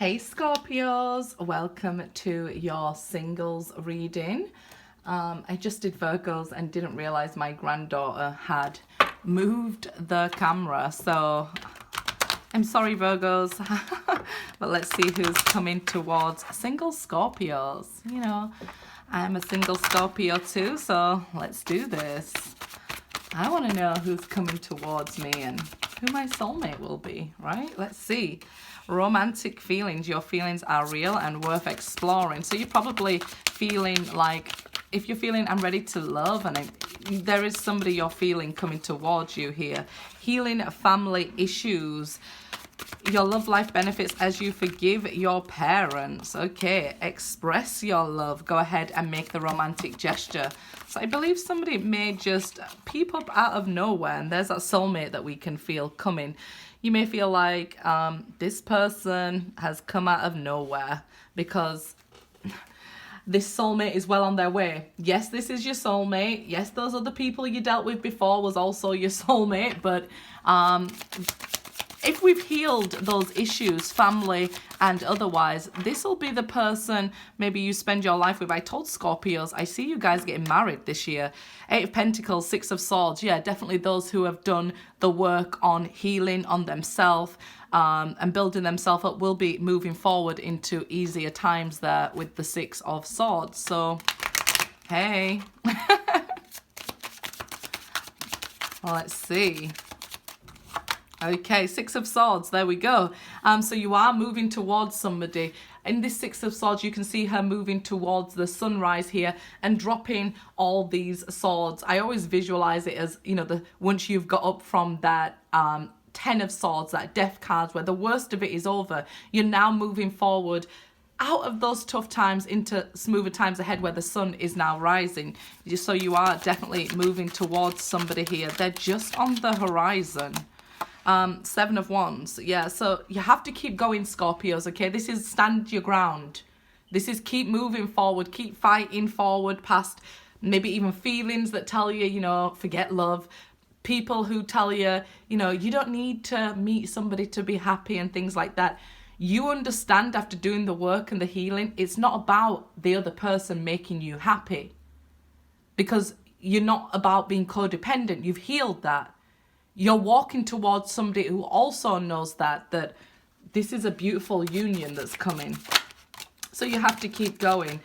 Hey Scorpios, welcome to your singles reading. I just did Virgos and didn't realize my granddaughter had moved the camera, so I'm sorry Virgos. But let's see who's coming towards single Scorpios. You know, I'm a single Scorpio too, so let's do this. I want to know who's coming towards me and who my soulmate will be, right? Let's see. Romantic feelings. Your feelings are real and worth exploring. So you're probably feeling like, if you're feeling I'm ready to love, and there is somebody you're feeling coming towards you here. Healing family issues. Your love life benefits as you forgive your parents. Okay, express your love. Go ahead and make the romantic gesture. So I believe somebody may just peep up out of nowhere, and there's that soulmate that we can feel coming. You may feel like this person has come out of nowhere because this soulmate is well on their way. Yes, this is your soulmate. Yes, those other people you dealt with before was also your soulmate, but if we've healed those issues, family and otherwise, this will be the person maybe you spend your life with. I told Scorpios, I see you guys getting married this year. 8 of Pentacles, 6 of Swords. Yeah, definitely those who have done the work on healing on themselves and building themselves up will be moving forward into easier times there with the 6 of Swords. So, hey. Well, let's see. Okay, 6 of Swords, there we go. So you are moving towards somebody. In this 6 of Swords, you can see her moving towards the sunrise here and dropping all these swords. I always visualize it as, you know, once you've got up from that 10 of Swords, that death cards, where the worst of it is over, you're now moving forward out of those tough times into smoother times ahead where the sun is now rising. So you are definitely moving towards somebody here. They're just on the horizon. 7 of Wands. Yeah, so you have to keep going, Scorpios, okay? This is stand your ground. This is keep moving forward, keep fighting forward past maybe even feelings that tell you, you know, forget love. People who tell you, you know, you don't need to meet somebody to be happy and things like that. You understand after doing the work and the healing, it's not about the other person making you happy. Because you're not about being codependent. You've healed that. You're walking towards somebody who also knows that this is a beautiful union that's coming. So you have to keep going.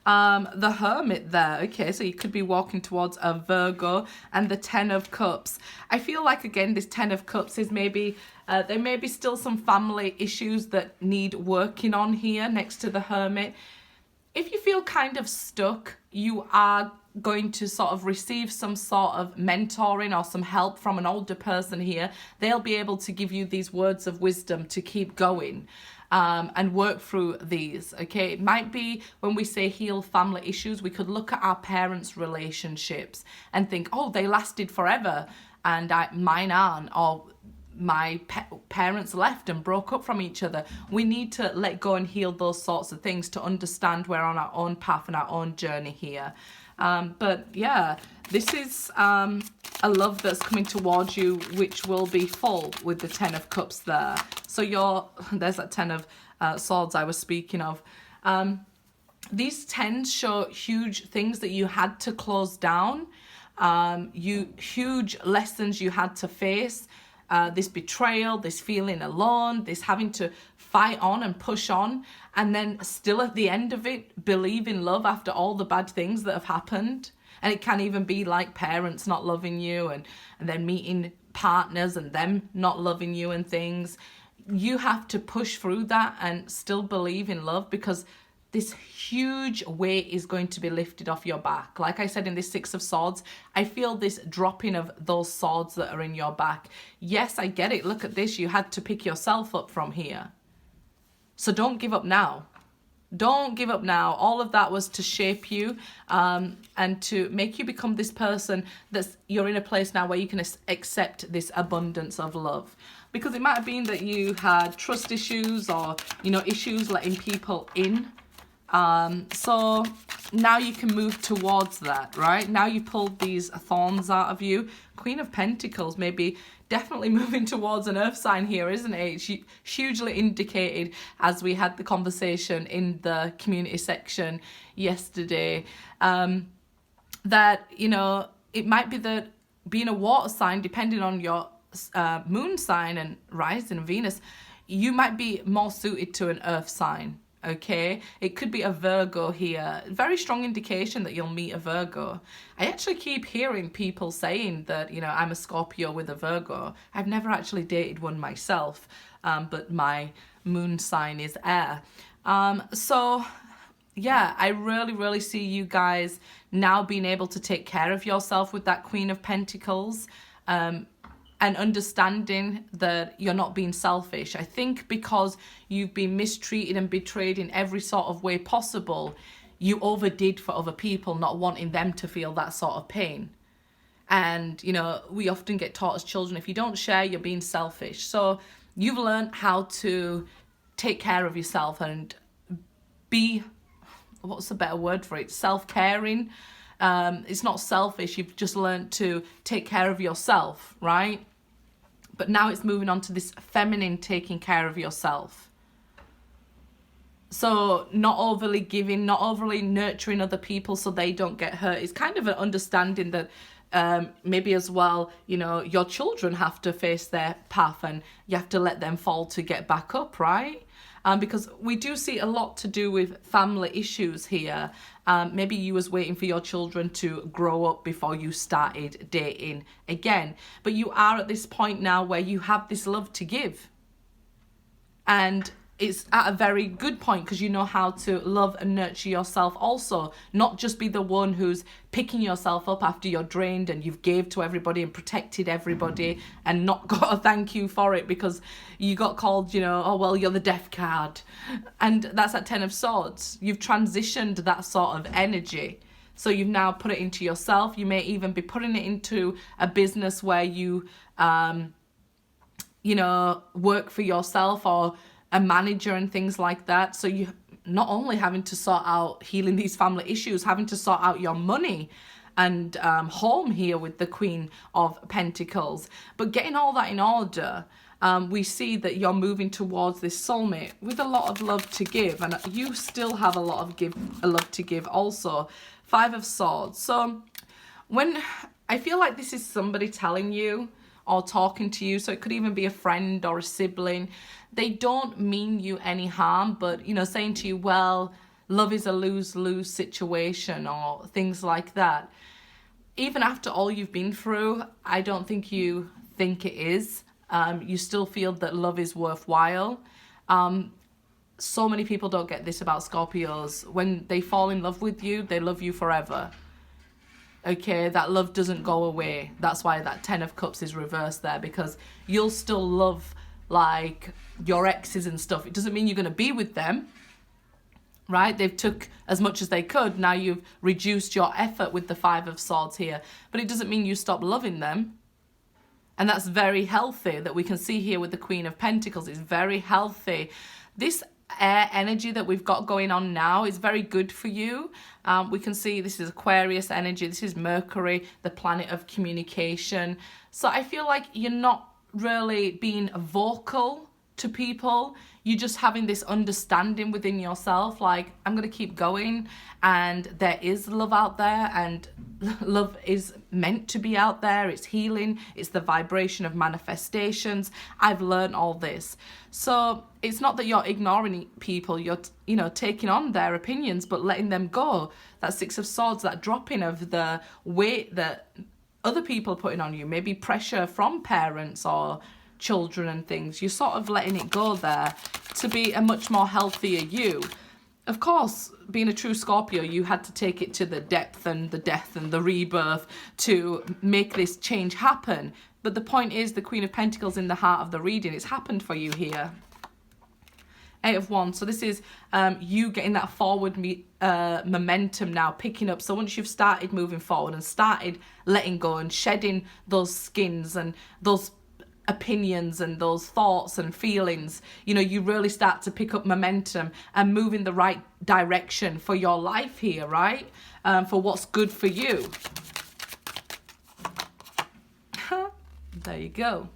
The Hermit there. Okay, so you could be walking towards a Virgo, and the 10 of Cups. I feel like, again, this 10 of Cups is maybe, there may be still some family issues that need working on here next to the Hermit. If you feel kind of stuck, you are going to sort of receive some sort of mentoring or some help from an older person here. They'll be able to give you these words of wisdom to keep going and work through these, okay? It might be when we say heal family issues, we could look at our parents' relationships and think, oh, they lasted forever and mine aren't, or my parents left and broke up from each other. We need to let go and heal those sorts of things to understand we're on our own path and our own journey here. But yeah, this is a love that's coming towards you, which will be full with the 10 of Cups there. So there's that 10 of Swords I was speaking of. These 10s show huge things that you had to close down, huge lessons you had to face. This betrayal, this feeling alone, this having to fight on and push on, and then still at the end of it, believe in love after all the bad things that have happened. And it can even be like parents not loving you and then meeting partners and them not loving you and things. You have to push through that and still believe in love, because this huge weight is going to be lifted off your back. Like I said, in this 6 of Swords, I feel this dropping of those swords that are in your back. Yes, I get it. Look at this. You had to pick yourself up from here. So don't give up now. Don't give up now. All of that was to shape you and to make you become this person you're in a place now where you can accept this abundance of love. Because it might have been that you had trust issues or, you know, issues letting people in. So now you can move towards that, right? Now you pulled these thorns out of you. Queen of Pentacles, maybe definitely moving towards an earth sign here, isn't it? It's hugely indicated as we had the conversation in the community section yesterday, that, you know, it might be that being a water sign, depending on your moon sign and rising Venus, you might be more suited to an earth sign. Okay, it could be a Virgo here. Very strong indication that you'll meet a Virgo. I actually keep hearing people saying that, you know, I'm a Scorpio with a Virgo. I've never actually dated one myself, but my moon sign is air. So yeah, I really see you guys now being able to take care of yourself with that Queen of Pentacles. And understanding that you're not being selfish. I think because you've been mistreated and betrayed in every sort of way possible, you overdid for other people, not wanting them to feel that sort of pain. And, you know, we often get taught as children, if you don't share, you're being selfish. So you've learned how to take care of yourself and be, what's the better word for it? Self-caring. It's not selfish, you've just learned to take care of yourself, right? But now it's moving on to this feminine taking care of yourself. So not overly giving, not overly nurturing other people so they don't get hurt. It's kind of an understanding that maybe as well, you know, your children have to face their path and you have to let them fall to get back up, right? Because we do see a lot to do with family issues here. Maybe you was waiting for your children to grow up before you started dating again. But you are at this point now where you have this love to give. And it's at a very good point because you know how to love and nurture yourself also. Not just be the one who's picking yourself up after you're drained and you've gave to everybody and protected everybody and not got a thank you for it because you got called, you know, oh, well, you're the death card. And that's at 10 of Swords. You've transitioned that sort of energy. So you've now put it into yourself. You may even be putting it into a business where you, you know, work for yourself or a manager and things like that. So you not only having to sort out healing these family issues, having to sort out your money and home here with the Queen of Pentacles, but getting all that in order, we see that you're moving towards this soulmate with a lot of love to give, and you still have a lot of love to give also. 5 of Swords. So when I feel like this is somebody telling you or talking to you, so it could even be a friend or a sibling. They don't mean you any harm, but, you know, saying to you, well, love is a lose-lose situation or things like that. Even after all you've been through, I don't think you think it is. You still feel that love is worthwhile. So many people don't get this about Scorpios. When they fall in love with you, they love you forever. Okay, that love doesn't go away. That's why that 10 of Cups is reversed there, because you'll still love like your exes and stuff. It doesn't mean you're going to be with them, right? They've took as much as they could. Now you've reduced your effort with the 5 of Swords here, but it doesn't mean you stop loving them. And that's very healthy that we can see here with the Queen of Pentacles. It's very healthy. This air energy that we've got going on now is very good for you. We can see this is Aquarius energy. This is Mercury, the planet of communication. So I feel like you're not really being vocal to people. You're just having this understanding within yourself, like, I'm going to keep going, and there is love out there, and love is meant to be out there. It's healing. It's the vibration of manifestations. I've learned all this. So it's not that you're ignoring people. You're, you know, taking on their opinions, but letting them go. That 6 of Swords, that dropping of the weight that other people are putting on you, maybe pressure from parents or children and things. You're sort of letting it go there to be a much more healthier you. Of course, being a true Scorpio, you had to take it to the depth and the death and the rebirth to make this change happen. But the point is, the Queen of Pentacles in the heart of the reading, it's happened for you here. 8 of Wands. So this is you getting that forward momentum now, picking up. So once you've started moving forward and started letting go and shedding those skins and those opinions and those thoughts and feelings, you know, you really start to pick up momentum and move in the right direction for your life here, right? For what's good for you. There you go.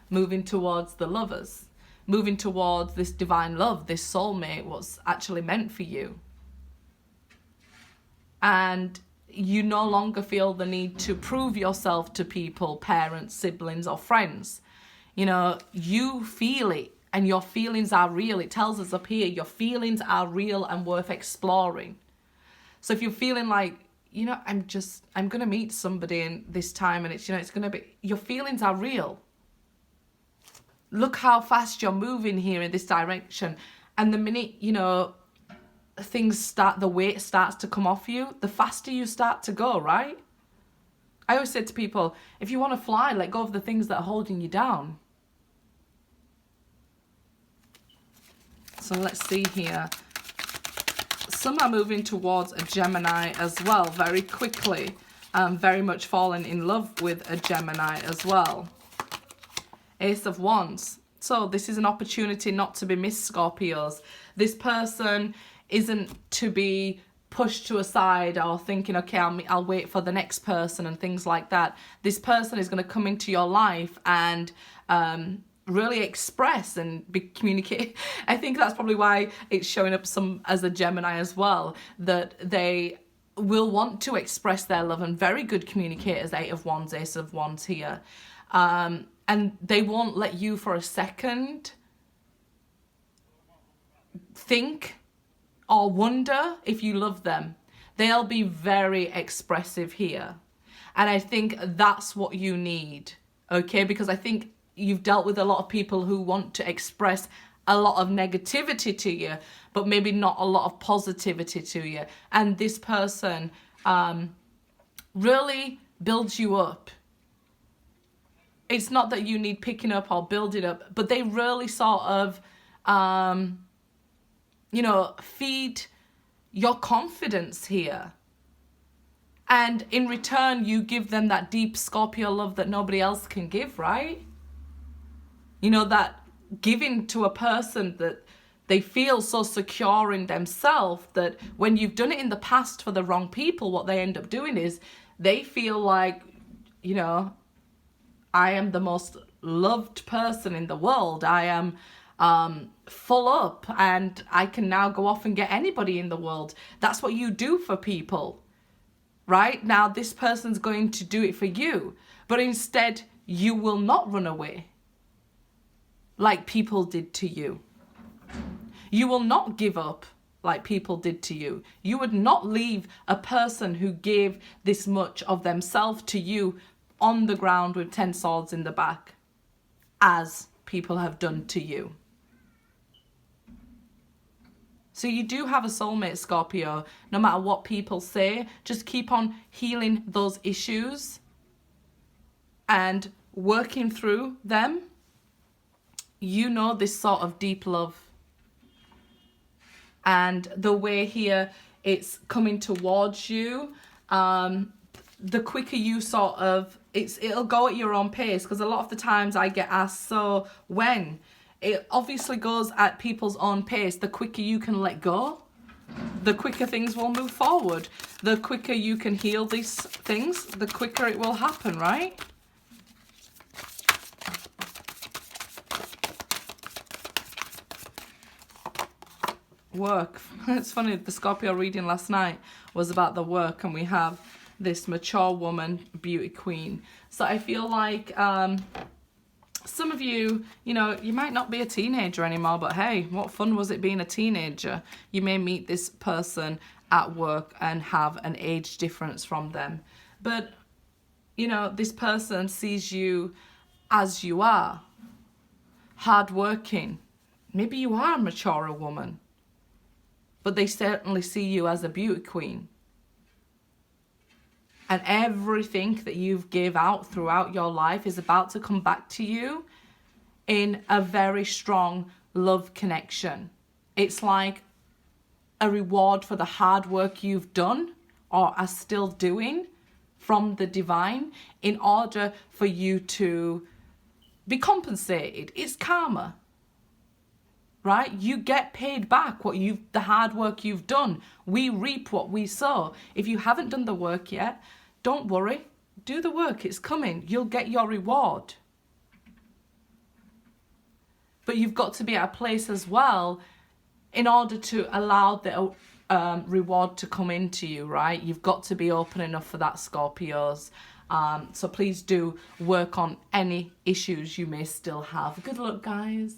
Moving towards the lovers. Moving towards this divine love, this soulmate, what's actually meant for you. And you no longer feel the need to prove yourself to people, parents, siblings, or friends. You know, you feel it, and your feelings are real. It tells us up here, your feelings are real and worth exploring. So if you're feeling like, you know, I'm going to meet somebody in this time, and it's, you know, it's going to be, your feelings are real. Look how fast you're moving here in this direction. And the minute, you know, the weight starts to come off you, the faster you start to go, right? I always say to people, if you want to fly, let go of the things that are holding you down. So let's see here. Some are moving towards a Gemini as well, very quickly. Very much falling in love with a Gemini as well. Ace of Wands. So this is an opportunity not to be missed, Scorpios. This person isn't to be pushed to a side or thinking, okay, I'll wait for the next person and things like that. This person is going to come into your life and really express and communicate. I think that's probably why it's showing up some as a Gemini as well, that they will want to express their love, and very good communicators, Eight of Wands, Ace of Wands here. And they won't let you for a second think or wonder if you love them. They'll be very expressive here. And I think that's what you need, okay? Because I think you've dealt with a lot of people who want to express a lot of negativity to you, but maybe not a lot of positivity to you. And this person really builds you up. It's not that you need picking up or building up, but they really sort of, you know, feed your confidence here. And in return, you give them that deep Scorpio love that nobody else can give, right? You know, that giving to a person that they feel so secure in themselves that when you've done it in the past for the wrong people, what they end up doing is they feel like, you know, I am the most loved person in the world. I am full up and I can now go off and get anybody in the world. That's what you do for people, right? Now this person's going to do it for you, but instead you will not run away like people did to you. You will not give up like people did to you. You would not leave a person who gave this much of themselves to you on the ground with 10 swords in the back, as people have done to you. So you do have a soulmate, Scorpio. No matter what people say, just keep on healing those issues and working through them. You know this sort of deep love. And the way here it's coming towards you, the quicker you sort of, it'll go at your own pace, because a lot of the times I get asked, so when? It obviously goes at people's own pace. The quicker you can let go, the quicker things will move forward. The quicker you can heal these things, the quicker it will happen, right? Work. It's funny, the Scorpio reading last night was about the work, and we have this mature woman, beauty queen. So I feel like some of you, you know, you might not be a teenager anymore, but hey, what fun was it being a teenager? You may meet this person at work and have an age difference from them. But, you know, this person sees you as you are, hardworking. Maybe you are a mature woman, but they certainly see you as a beauty queen. And everything that you've gave out throughout your life is about to come back to you in a very strong love connection. It's like a reward for the hard work you've done or are still doing from the divine, in order for you to be compensated. It's karma, right? You get paid back the hard work you've done. We reap what we sow. If you haven't done the work yet, don't worry. Do the work. It's coming. You'll get your reward. But you've got to be at a place as well in order to allow the reward to come into you, right? You've got to be open enough for that, Scorpios. So please do work on any issues you may still have. Good luck, guys.